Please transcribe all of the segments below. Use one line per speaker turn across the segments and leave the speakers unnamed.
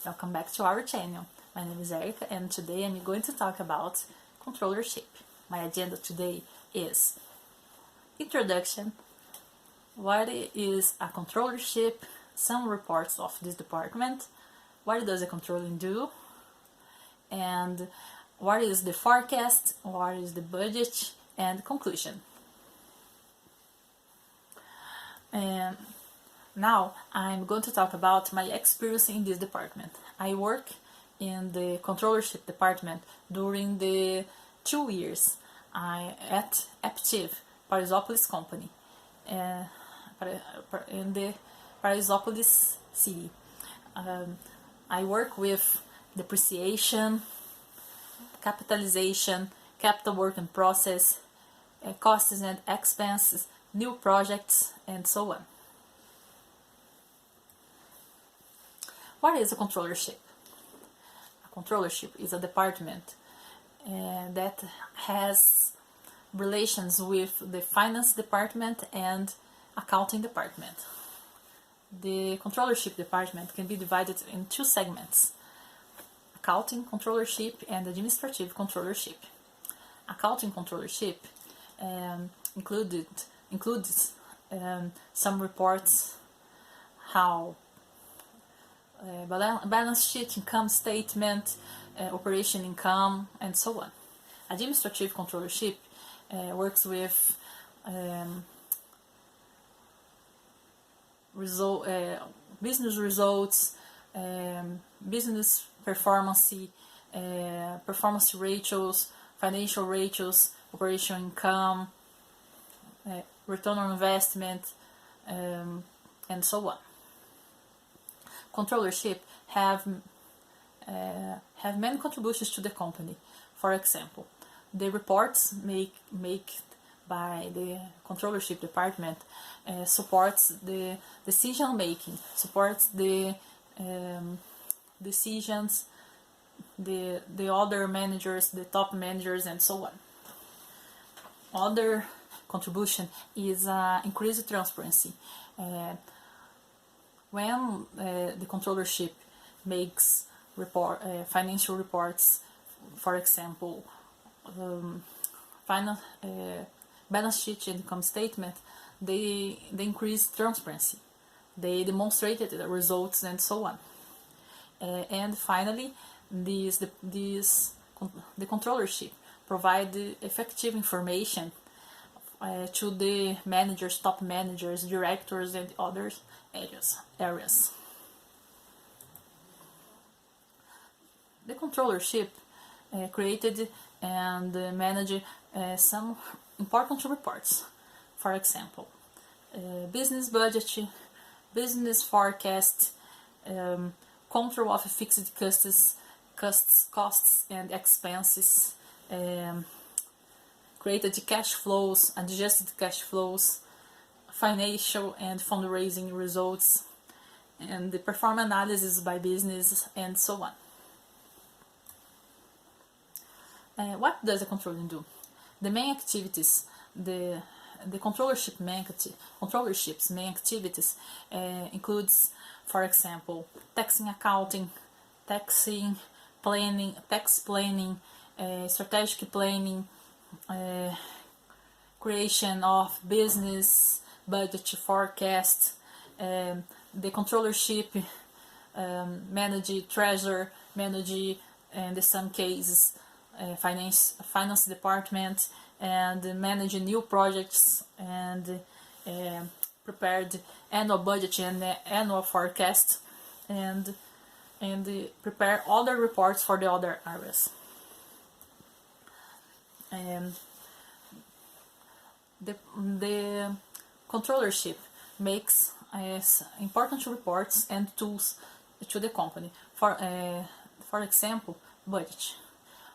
welcome back to our channel. My name is Érica and today I'm going to talk about controllership. My agenda today is introduction, what is a controllership, some reports of this department, what does a controlling do, and what is the forecast, what is the budget, and conclusion. And now I'm going to talk about my experience in this department. I work in the controllership department during the 2 years at Aptiv, Paraisópolis company, in the Paraisópolis city. I work with depreciation, capitalization, capital work in process, costs and expenses, new projects, and so on. What is a controllership? A controllership is a department that has relations with the finance department and accounting department. The controllership department can be divided in 2 segments: accounting controllership and administrative controllership. Accounting controllership includes some reports, how balance sheet, income statement, operation income, and so on. Administrative controllership works with business results, business performance, performance ratios, financial ratios, operation income, return on investment, and so on. Controllership have many contributions to the company. For example, the reports made by the controllership department supports the decision making, supports the decisions, the other managers, the top managers, and so on. Other contribution is increased transparency. When the controllership makes financial reports, for example, balance sheet and income statement, they increase transparency. They demonstrated the results and so on. And finally, the controllership provide effective information to the managers, top managers, directors, and other areas. The controllership created and managed some important reports. For example, business budget, business forecast, control of fixed costs and expenses, created cash flows, adjusted cash flows, financial and fundraising results, and the performance analysis by business, and so on. What does the controlling do? The main activities, the controllership's main activities includes, for example, tax planning, strategic planning, creation of business budget forecast. The controllership manage treasury, manage, in some cases, finance department, and manage new projects, and prepared annual budget and annual forecast, and prepare other reports for the other areas. The controllership makes important reports and tools to the company. For example, budget.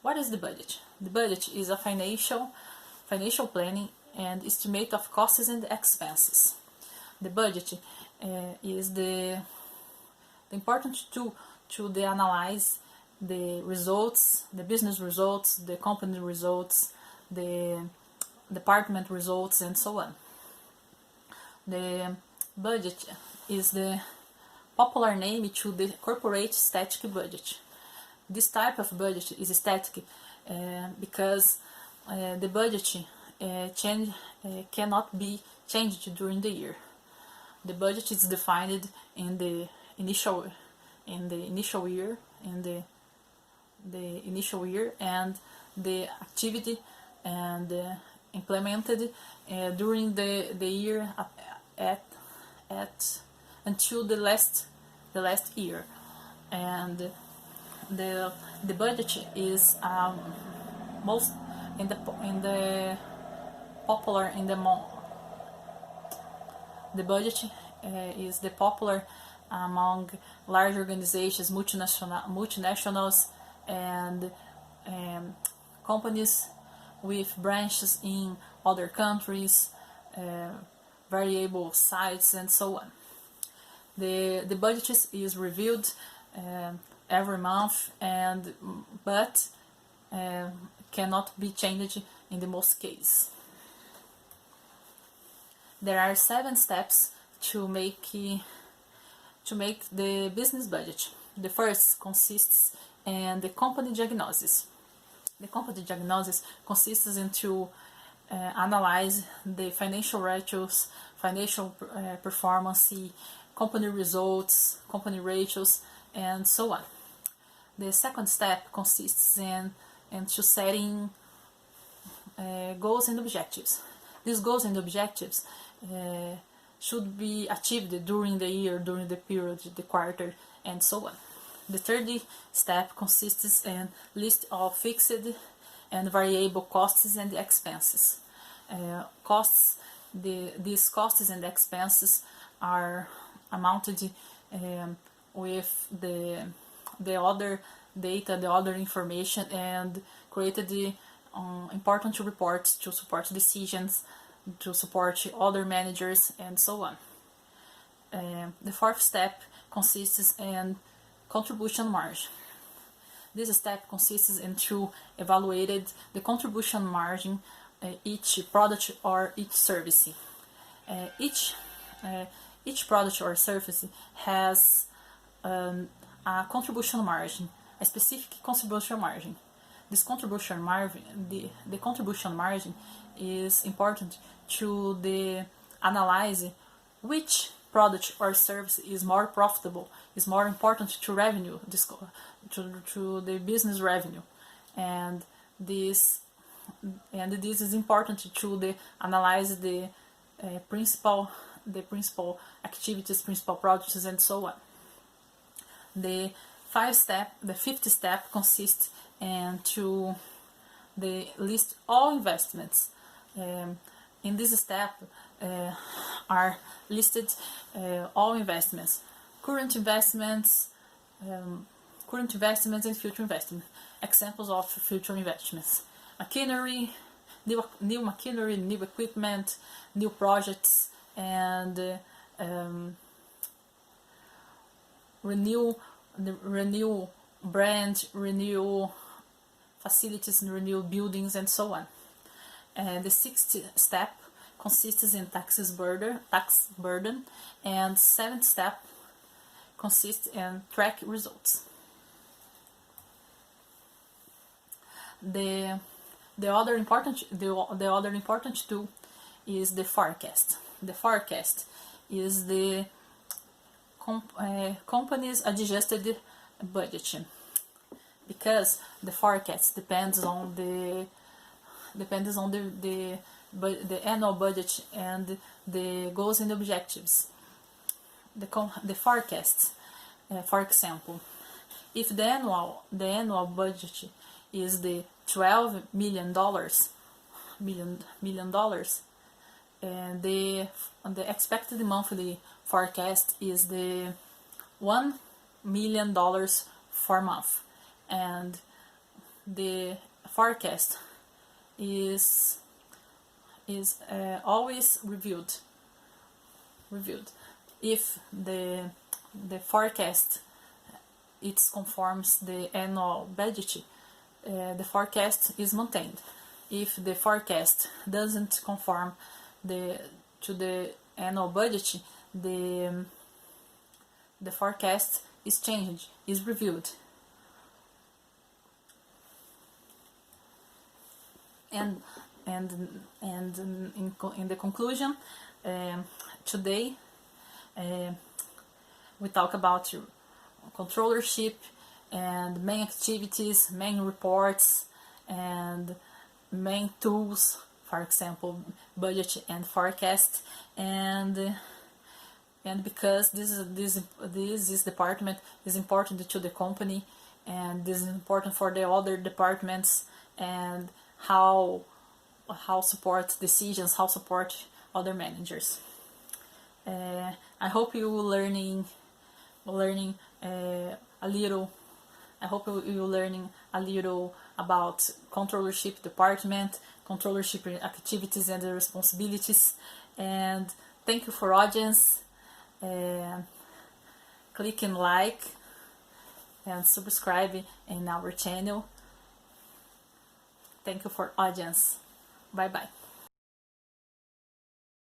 What is the budget? The budget is a financial planning and estimate of costs and expenses. The budget is the important tool to analyze the results, the business results, the company results, the department results, and so on. The budget is the popular name to the corporate static budget. This type of budget is static because the budget cannot be changed during the year. The budget is defined in the initial year, and the activity and implemented during the year at until the last year. And the budget is most in the popular in the the budget is the popular among large organizations, multinationals, and companies with branches in other countries, variable sites, and so on. The budget is reviewed every month, but cannot be changed in the most cases. There are 7 steps to make the business budget. The first consists in the company diagnosis. The company diagnosis consists in to analyze the financial ratios, financial performance, company results, company ratios, and so on. The second step consists in to setting goals and objectives. These goals and objectives should be achieved during the year, during the period, the quarter, and so on. The third step consists in list of fixed and variable costs and expenses. These costs and expenses are amounted with the other data, the other information, and created important reports to support decisions, to support other managers, and so on. The fourth step consists in contribution margin. This step consists in to evaluate the contribution margin each product or each service. Each product or service has a contribution margin, a specific contribution margin. This contribution margin, the contribution margin is important to analyze which product or service is more profitable, is more important to revenue, to the business revenue, and this is important to analyze the principal activities, principal products, and so on. The fifth step consists in to list all investments. In this step are listed all investments, current investments, and future investments. Examples of future investments: machinery, new machinery, new equipment, new projects, and renew brand, renew facilities, and renew buildings, and so on. The sixth step consists in tax burden, and seventh step consists in track results. The other important tool is the forecast. The forecast is the company's adjusted budget, because the forecast depends on the annual budget and the goals and objectives. The forecast, for example, if the annual budget is the $12 million, and the expected monthly forecast is the $1 million for month, and the forecast is always reviewed. If the forecast it conforms the annual budget, the forecast is maintained. If the forecast doesn't conform to the annual budget, the the forecast is changed, is reviewed. And in the conclusion, today we talk about controllership and main activities, main reports, and main tools, for example, budget and forecast, and because this department is important to the company, and this is important for the other departments, and how support decisions, how support other managers. I hope you learning a little. I hope you learning a little about controllership department, controllership activities and the responsibilities. And thank you for audience. Click and like and subscribe in our channel. Thank you for audience. Bye bye.